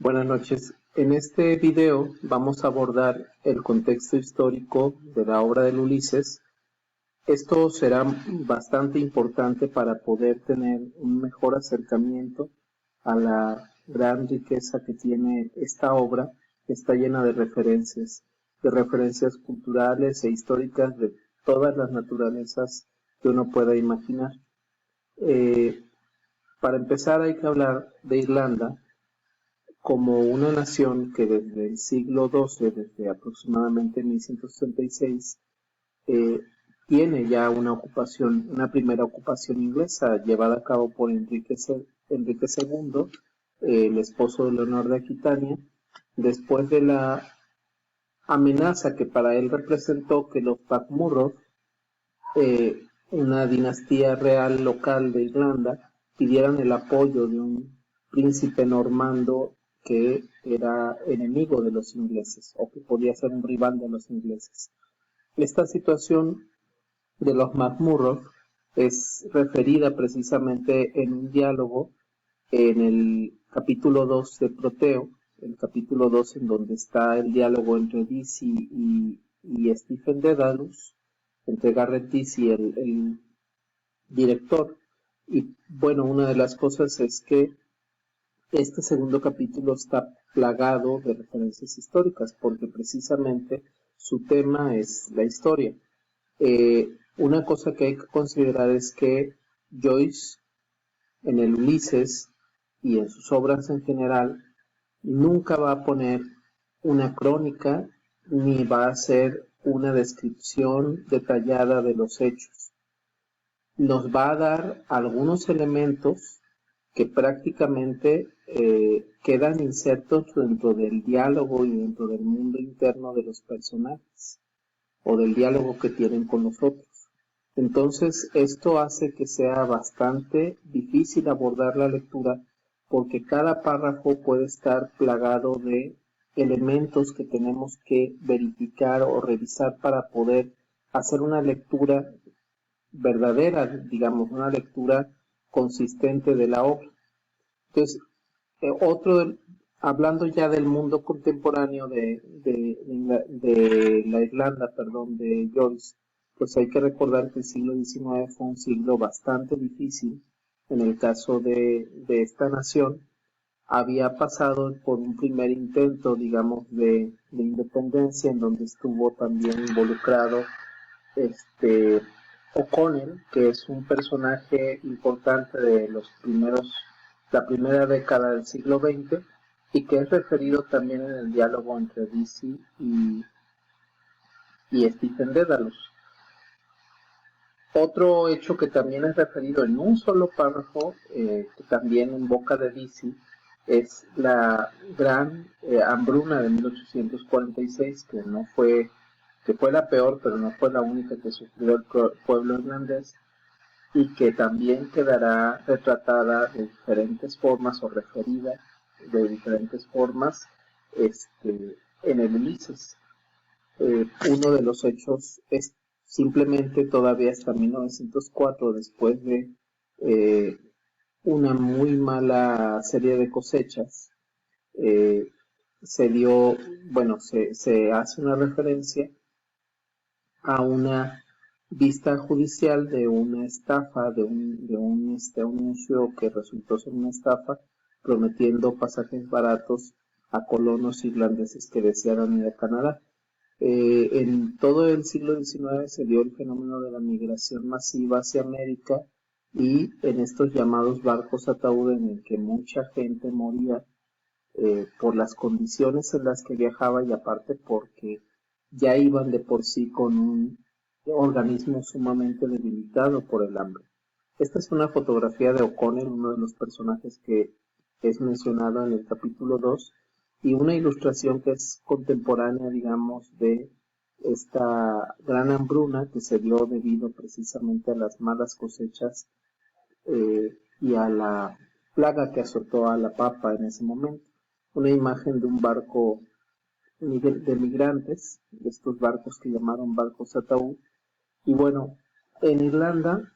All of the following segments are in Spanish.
Buenas noches. En este video vamos a abordar el contexto histórico de la obra del Ulises. Esto será bastante importante para poder tener un mejor acercamiento a la gran riqueza que tiene esta obra, que está llena de referencias culturales e históricas de todas las naturalezas que uno pueda imaginar. Para empezar hay que hablar de Irlanda como una nación que desde el siglo XII, desde aproximadamente 1166, tiene ya una primera ocupación inglesa llevada a cabo por Enrique II, el esposo de Leonor de Aquitania, después de la amenaza que para él representó que los MacMurrough, una dinastía real local de Irlanda, pidieran el apoyo de un príncipe normando que era enemigo de los ingleses o que podía ser un rival de los ingleses. Esta situación de los MacMurrough es referida precisamente en un diálogo en el capítulo 2 de Proteo, el capítulo 2 en donde está el diálogo entre Deasy y Stephen Dedalus, entre Garrett Deasy, el director. Y bueno, una de las cosas es que este segundo capítulo está plagado de referencias históricas, porque precisamente su tema es la historia. Una cosa que hay que considerar es que Joyce, en el Ulises y en sus obras en general, nunca va a poner una crónica ni va a hacer una descripción detallada de los hechos. Nos va a dar algunos elementos que prácticamente quedan insertos dentro del diálogo y dentro del mundo interno de los personajes o del diálogo que tienen con nosotros. Entonces esto hace que sea bastante difícil abordar la lectura porque cada párrafo puede estar plagado de elementos que tenemos que verificar o revisar para poder hacer una lectura verdadera, digamos, una lectura consistente de la obra. Entonces, hablando ya del mundo contemporáneo de la Irlanda, de Joyce, pues hay que recordar que el siglo XIX fue un siglo bastante difícil. En el caso de esta nación, había pasado por un primer intento, digamos, de independencia, en donde estuvo también involucrado O'Connell, que es un personaje importante de la primera década del siglo XX y que es referido también en el diálogo entre Deasy y Stephen Dedalus. Otro hecho que también es referido en un solo párrafo, que también en boca de Deasy, es la gran hambruna de 1846, que fue la peor, pero no fue la única que sufrió el pueblo irlandés, y que también quedará retratada de diferentes formas o referida de diferentes formas en el Ulises. Uno de los hechos es simplemente todavía hasta 1904, después de una muy mala serie de cosechas, se hace una referencia a una vista judicial de una estafa, de un anuncio que resultó ser una estafa, prometiendo pasajes baratos a colonos irlandeses que desearan ir a Canadá. En todo el siglo XIX se dio el fenómeno de la migración masiva hacia América y en estos llamados barcos ataúd en el que mucha gente moría por las condiciones en las que viajaba y aparte porque ya iban de por sí con un organismo sumamente debilitado por el hambre. Esta es una fotografía de O'Connell, uno de los personajes que es mencionado en el capítulo 2, y una ilustración que es contemporánea, digamos, de esta gran hambruna que se dio debido precisamente a las malas cosechas y a la plaga que azotó a la papa en ese momento. Una imagen de un barco de migrantes, de estos barcos que llamaron barcos ataúd. Y bueno, en Irlanda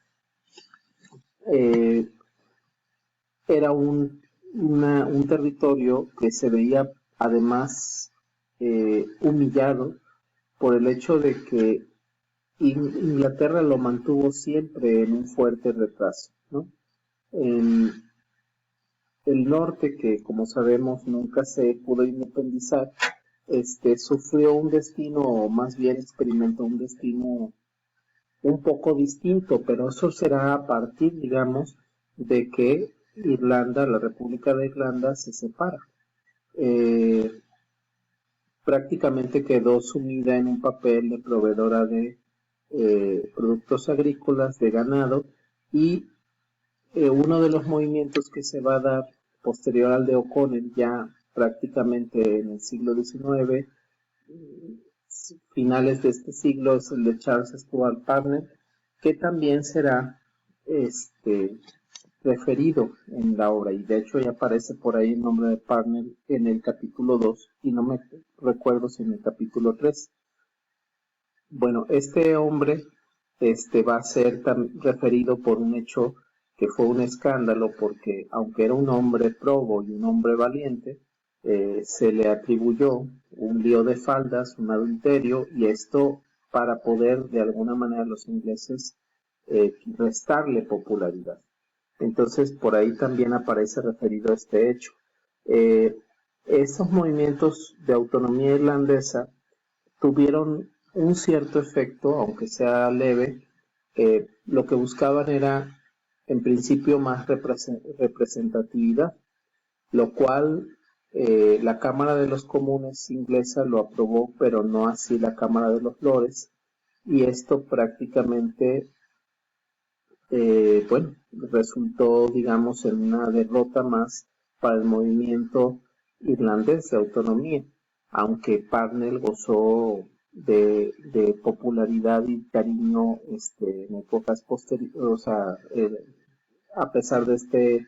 era un un territorio que se veía además humillado por el hecho de que Inglaterra lo mantuvo siempre en un fuerte retraso, ¿no? En el norte, que como sabemos nunca se pudo independizar, sufrió un destino, o más bien experimentó un destino un poco distinto, pero eso será a partir, digamos, de que Irlanda, la República de Irlanda, se separa. Eh, Prácticamente quedó sumida en un papel de proveedora de productos agrícolas, de ganado, y uno de los movimientos que se va a dar posterior al de O'Connell, ya prácticamente en el siglo XIX, finales de este siglo, es el de Charles Stuart Parnell, que también será referido en la obra, y de hecho ya aparece por ahí el nombre de Parnell en el capítulo 2 y no me recuerdo si en el capítulo 3. Bueno, este hombre va a ser referido por un hecho que fue un escándalo, porque aunque era un hombre probo y un hombre valiente, se le atribuyó un lío de faldas, un adulterio, y esto para poder de alguna manera los ingleses restarle popularidad. Entonces por ahí también aparece referido este hecho. Eh, Esos movimientos de autonomía irlandesa tuvieron un cierto efecto, aunque sea leve. Lo que buscaban era, en principio, más representatividad, lo cual la Cámara de los Comunes inglesa lo aprobó, pero no así la Cámara de los Lores, y esto prácticamente, bueno, resultó, digamos, en una derrota más para el movimiento irlandés de autonomía, aunque Parnell gozó de popularidad y cariño en épocas posteriores, o sea, a pesar de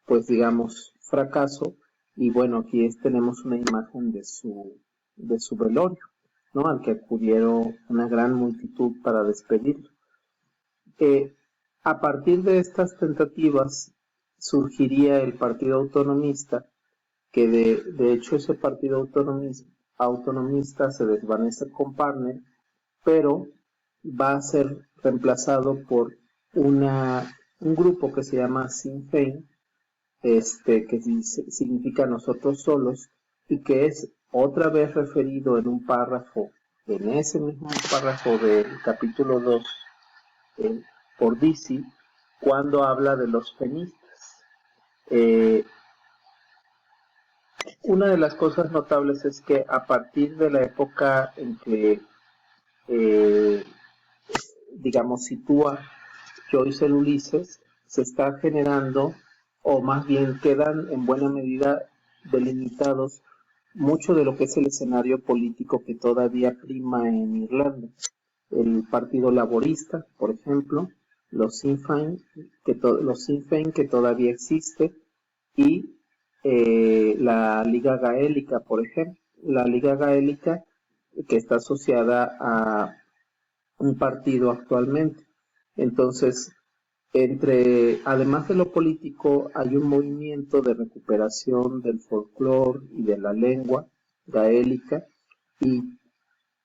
pues digamos, fracaso. Y bueno, aquí tenemos una imagen de su velorio, ¿no? Al que acudieron una gran multitud para despedirlo. A partir de estas tentativas surgiría el Partido Autonomista, que de hecho ese partido autonomista se desvanece con Parnell, pero va a ser reemplazado por un grupo que se llama Sinn Féin, que significa nosotros solos, y que es otra vez referido en un párrafo, en ese mismo párrafo del capítulo 2, eh, por Dicey, cuando habla de los fenistas. Eh, Una de las cosas notables es que a partir de la época en que, eh, digamos, sitúa Joyce el Ulises, se está generando, o más bien quedan en buena medida delimitados mucho de lo que es el escenario político que todavía prima en Irlanda. El Partido Laborista, por ejemplo, los Sinn Féin, que todavía existe, y la Liga Gaélica, por ejemplo. La Liga Gaélica, que está asociada a un partido actualmente. Entonces, además de lo político, hay un movimiento de recuperación del folclore y de la lengua gaélica, y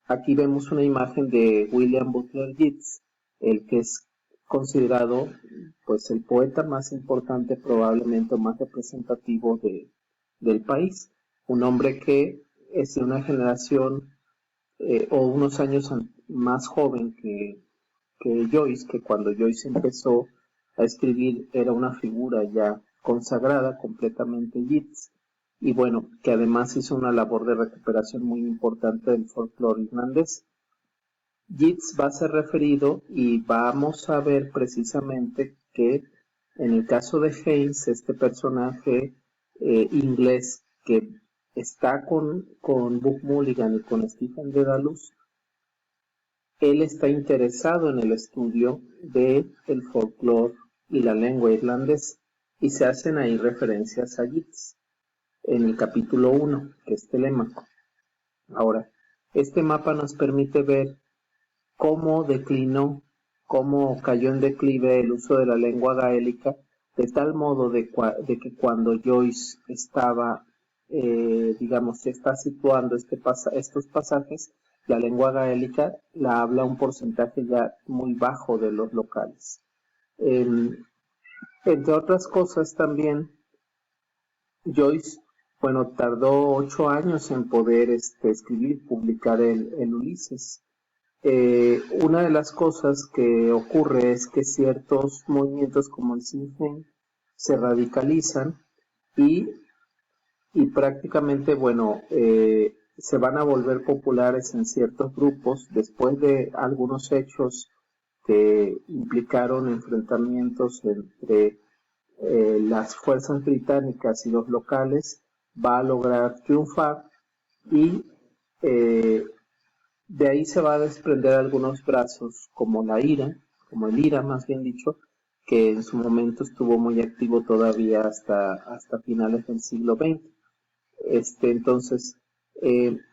aquí vemos una imagen de William Butler Yeats, el que es considerado pues el poeta más importante, probablemente más representativo del país, un hombre que es de una generación o unos años más joven que Joyce, que cuando Joyce empezó a escribir era una figura ya consagrada completamente Yeats, y bueno, que además hizo una labor de recuperación muy importante del folclore irlandés. Yeats va a ser referido y vamos a ver precisamente que en el caso de Haynes, este personaje inglés que está con Buck Mulligan y con Stephen Dedalus, él está interesado en el estudio del folclore y la lengua irlandesa, y se hacen ahí referencias a Yeats en el capítulo 1, que es Telémaco. Ahora, este mapa nos permite ver cómo declinó, cómo cayó en declive el uso de la lengua gaélica de tal modo de que cuando Joyce estaba, digamos, está situando estos pasajes, la lengua gaélica la habla un porcentaje ya muy bajo de los locales. Entre otras cosas también, Joyce, bueno, tardó 8 años en poder escribir, publicar el Ulises. Una de las cosas que ocurre es que ciertos movimientos como el Sinn Féin se radicalizan y prácticamente, bueno, se van a volver populares en ciertos grupos después de algunos hechos que implicaron enfrentamientos entre las fuerzas británicas y los locales. Va a lograr triunfar y de ahí se va a desprender algunos brazos como el IRA más bien dicho, que en su momento estuvo muy activo todavía hasta finales del siglo XX. Entonces,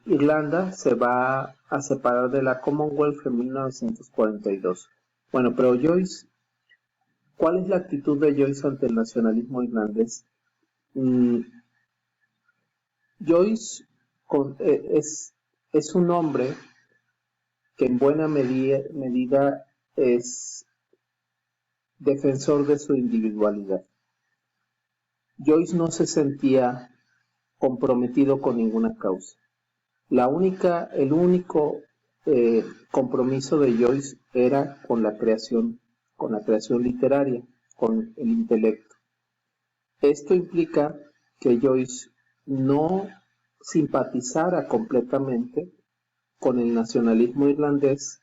Irlanda se va a separar de la Commonwealth en 1942. Bueno, pero Joyce, ¿cuál es la actitud de Joyce ante el nacionalismo irlandés? Joyce es un hombre que en buena medida es defensor de su individualidad. Joyce no se sentía comprometido con ninguna causa. El único compromiso de Joyce era con la creación literaria, con el intelecto. Esto implica que Joyce no simpatizara completamente con el nacionalismo irlandés.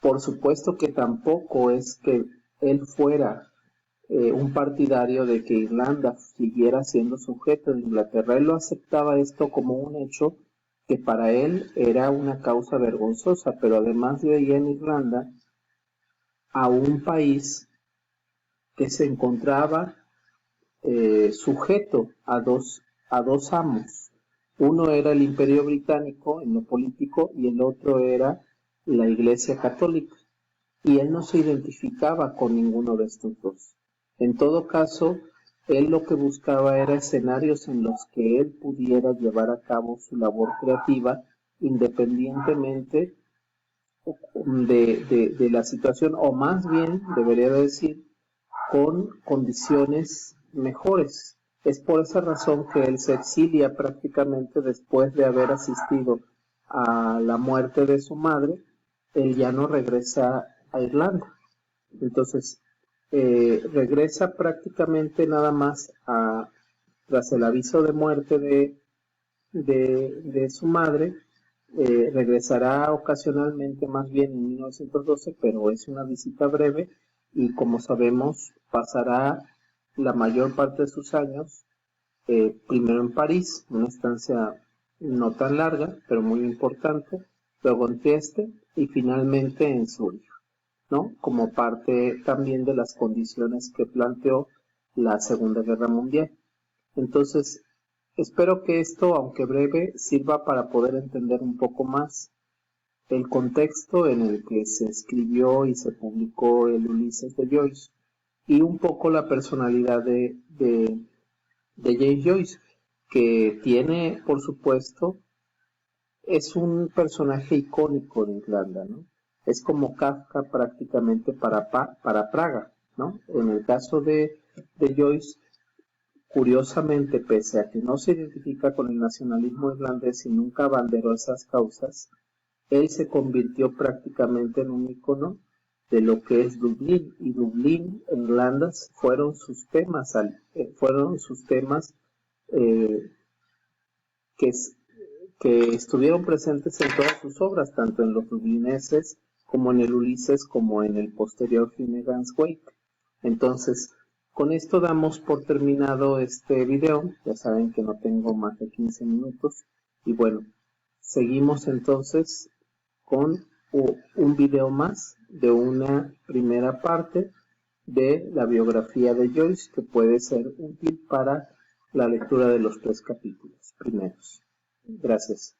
Por supuesto que tampoco es que él fuera un partidario de que Irlanda siguiera siendo sujeto de Inglaterra. Él lo aceptaba esto como un hecho que para él era una causa vergonzosa, pero además veía en Irlanda a un país que se encontraba sujeto a dos amos. Uno era el Imperio Británico en lo político y el otro era la Iglesia Católica. Y él no se identificaba con ninguno de estos dos. En todo caso, él lo que buscaba era escenarios en los que él pudiera llevar a cabo su labor creativa independientemente de la situación, o más bien, debería decir, con condiciones mejores. Es por esa razón que él se exilia prácticamente después de haber asistido a la muerte de su madre. Él ya no regresa a Irlanda. Entonces, regresa prácticamente nada más tras el aviso de muerte de su madre. Regresará ocasionalmente, más bien en 1912, pero es una visita breve y, como sabemos, pasará la mayor parte de sus años primero en París, una estancia no tan larga, pero muy importante, luego en Trieste y finalmente en Zúrich, ¿no? Como parte también de las condiciones que planteó la Segunda Guerra Mundial. Entonces, espero que esto, aunque breve, sirva para poder entender un poco más el contexto en el que se escribió y se publicó el Ulises de Joyce y un poco la personalidad de James Joyce, que tiene, por supuesto, es un personaje icónico de Irlanda, ¿no? Es como Kafka prácticamente para Praga, ¿no? En el caso de Joyce, curiosamente, pese a que no se identifica con el nacionalismo irlandés y nunca abanderó esas causas, él se convirtió prácticamente en un icono de lo que es Dublín, y Dublín en Irlanda fueron sus temas que estuvieron presentes en todas sus obras, tanto en los dublineses como en el Ulises, como en el posterior Finnegan's Wake. Entonces, con esto damos por terminado este video. Ya saben que no tengo más de 15 minutos. Y bueno, seguimos entonces con un video más de una primera parte de la biografía de Joyce, que puede ser útil para la lectura de los 3 capítulos primeros. Gracias.